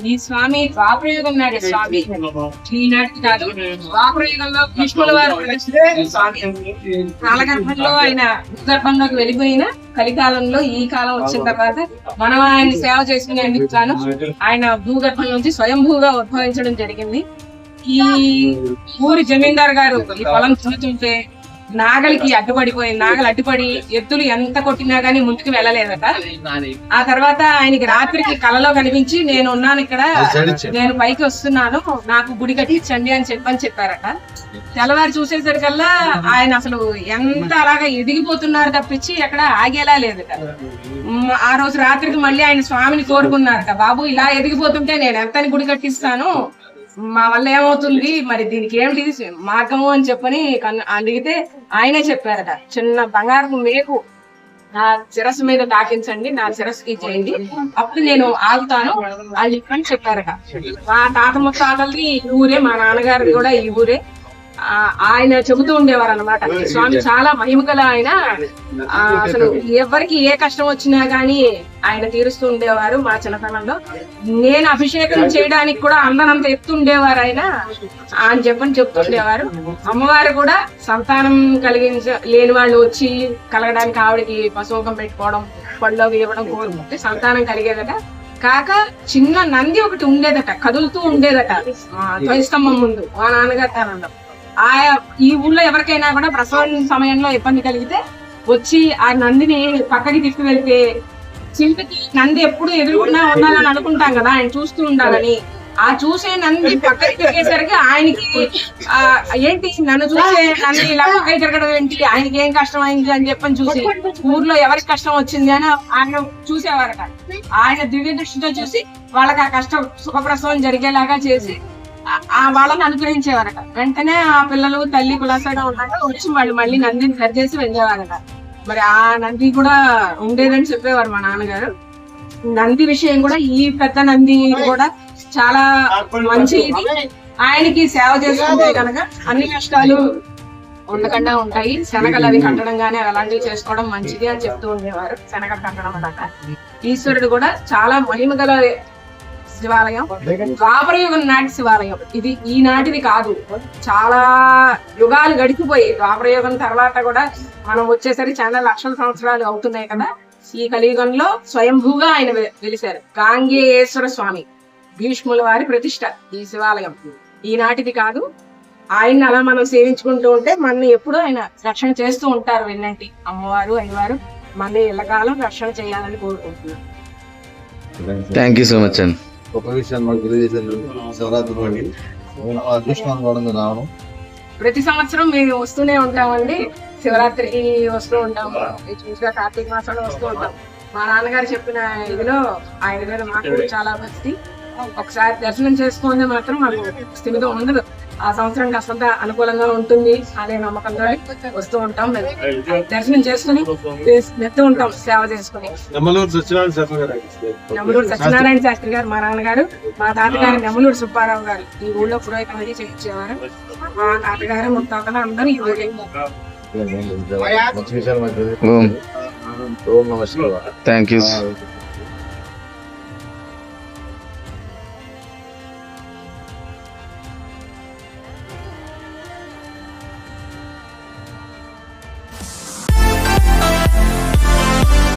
ఈ స్వామి ద్వాపరయుగం నాడే స్వామి, ఈనాటి కాదు. ద్వాపరయుగంలో భీష్ముల వారు స్వామి కాలగర్భంలో ఆయన భూగర్భంలోకి వెళ్ళిపోయిన కలికాలంలో ఈ కాలం వచ్చిన తర్వాత మనం ఆయన సేవ చేసుకునేందుకు గాను ఆయన భూగర్భం నుంచి స్వయంభూగా ఉద్భవించడం జరిగింది. ఈ ఊరి జమీందార్ గారు ఈ పొలం చూస్తుంటే నాగలికి అడ్డుపడిపోయింది. నాగలు అడ్డుపడి ఎద్దులు ఎంత కొట్టినా గానీ ముందుకు వెళ్ళలేదట. ఆ తర్వాత ఆయనకి రాత్రికి కలలో కనిపించి నేను ఉన్నాను ఇక్కడ, నేను పైకి వస్తున్నాను, నాకు గుడి కట్టించండి అని చెప్పారట. తెల్లవారు చూసేసరికల్లా ఆయన అసలు ఎంత అలాగా ఎదిగిపోతున్నారు తప్పించి ఎక్కడ ఆగేలా లేదట. ఆ రోజు రాత్రికి మళ్ళీ ఆయన స్వామిని కోరుకున్నారట, బాబు ఇలా ఎదిగిపోతుంటే నేను ఎంతని గుడి కట్టిస్తాను, మా వల్ల ఏమవుతుంది, మరి దీనికి ఏమిటి మార్గము అని చెప్పని అడిగితే ఆయనే చెప్పారట, చిన్న బంగారపు మేకు నా శిరస్సు మీద తాకించండి, నా శిరస్సుకి చేయండి, అప్పుడు నేను ఆగుతాను అని చెప్పని చెప్పారట. మా తాత ముత్తాతలది ఈ ఊరే, మా నాన్నగారిది కూడా ఈ ఊరే. ఆయన చెబుతూ ఉండేవారు అనమాట, స్వామి చాలా మహిమగల ఆయన, అసలు ఎవరికి ఏ కష్టం వచ్చినా గానీ ఆయన తీరుస్తూ ఉండేవారు. మా చిన్నతనంలో నేను అభిషేకం చేయడానికి కూడా అందనంత ఎత్తుండేవారు ఆయన అని చెప్తుండేవారు. అమ్మవారు కూడా సంతానం లేని వాళ్ళు వచ్చి కలగడానికి ఆవిడకి పశువుకం పెట్టుకోవడం, పళ్ళలోకి ఇవ్వడం కోరుకుంటే సంతానం కలిగేదట. కాక చిన్న నంది ఒకటి ఉండేదట, కదులుతూ ఉండేదట ధ్వజస్తంభం ముందు మా నాన్నగారు తనంలో. ఈ ఊళ్ళో ఎవరికైనా కూడా ప్రసవం సమయంలో ఇబ్బంది కలిగితే వచ్చి ఆ నందిని పక్కకి తీసుకు వెళ్తే చింతకి నంది ఎప్పుడు ఎదురుకుండా ఉండాలని అనుకుంటాం కదా, ఆయన చూస్తూ ఉండాలని. ఆ చూసే నంది పక్కకి తిరిగేసరికి ఆయనకి ఏంటి నన్ను చూసే నంది ఇలా పక్కకి తిరగడం ఏంటి, ఆయనకి ఏం కష్టం అయింది అని చెప్పని చూసి ఊర్లో ఎవరికి కష్టం వచ్చింది అని ఆయన చూసేవారట. ఆయన దివ్య దృష్టితో చూసి వాళ్ళకి ఆ కష్టం సుఖప్రసవం జరిగేలాగా చేసి వాళ్ళని అనుగ్రహించేవారట. వెంటనే ఆ పిల్లలు తల్లి కులాసాగా ఉన్నాక వచ్చి వాళ్ళు మళ్ళీ నందిని సరిచేసి వెళ్ళేవారట. మరి ఆ నంది కూడా ఉండేదని చెప్పేవారు మా నాన్నగారు. నంది విషయం కూడా ఈ పెద్ద నంది కూడా చాలా మంచి, ఆయనకి సేవ చేసుకుంటే కనుక అన్ని కష్టాలు ఉండకుండా ఉంటాయి. శనగలు అవి కట్టడం గానీ అలాంటివి చేసుకోవడం మంచిది అని చెప్తూ ఉండేవారు. శనగలు కట్టడం అన్నమాట. ఈశ్వరుడు కూడా చాలా మహిమగల శివాలయం, ద్వాపరయుగం నాటి శివాలయం. ఇది ఈనాటిది కాదు, చాలా యుగాలు గడిచిపోయి ద్వాపరయుగం తర్వాత కూడా మనం వచ్చేసరికి చాలా లక్షల సంవత్సరాలు అవుతున్నాయి కదా. ఈ కలియుగంలో స్వయంభూగా ఆయన వెలిశారు. గాంగేయేశ్వర స్వామి భీష్ముల వారి ప్రతిష్ట ఈ శివాలయం. ఈనాటిది కాదు. ఆయన్ని అలా మనం సేవించుకుంటూ ఉంటే మన ఎప్పుడూ ఆయన రక్షణ చేస్తూ ఉంటారు. విన్నంటి అమ్మవారు అయ్యవారు మన ఇళ్ళకాలం రక్షణ చేయాలని కోరుకుంటున్నాను. థ్యాంక్ యూ సో మచ్ అండి. గొప్ప విషయాన్ని మాకు తెలియజేశారు. శివరాత్రి అదృష్టం రావడం ప్రతి సంవత్సరం మేము వస్తూనే ఉంటామండి. శివరాత్రికి వస్తూ ఉంటాము, చూసిగా కార్తీక మాసంలో వస్తూ ఉంటాం. మా నాన్నగారు చెప్పిన ఇదిలో ఆయన మీద మాకు చాలా భక్తి. ఒకసారి దర్శనం చేసుకుంటే మాత్రం మాకు స్థిమితం ఉండదు. ఆ సంవత్సరం కాస్తంత అనుకూలంగా ఉంటుంది అనే నమ్మకంతో వస్తూ ఉంటాం. దర్శనం చేసుకుని మెత్తూ ఉంటాం, సేవ చేసుకుని. నెమ్మలూరు సత్యనారాయణ శాస్త్రి గారు మా నాన్నగారు, మా తాతగారు నెమ్మలూరు సుబ్బారావు గారు ఈ ఊళ్ళో పురోహితులు చేయించేవారు. మా తాతగారు ముత్తాతలు అందరూ ఈ ఊళ్ళో. Thank you.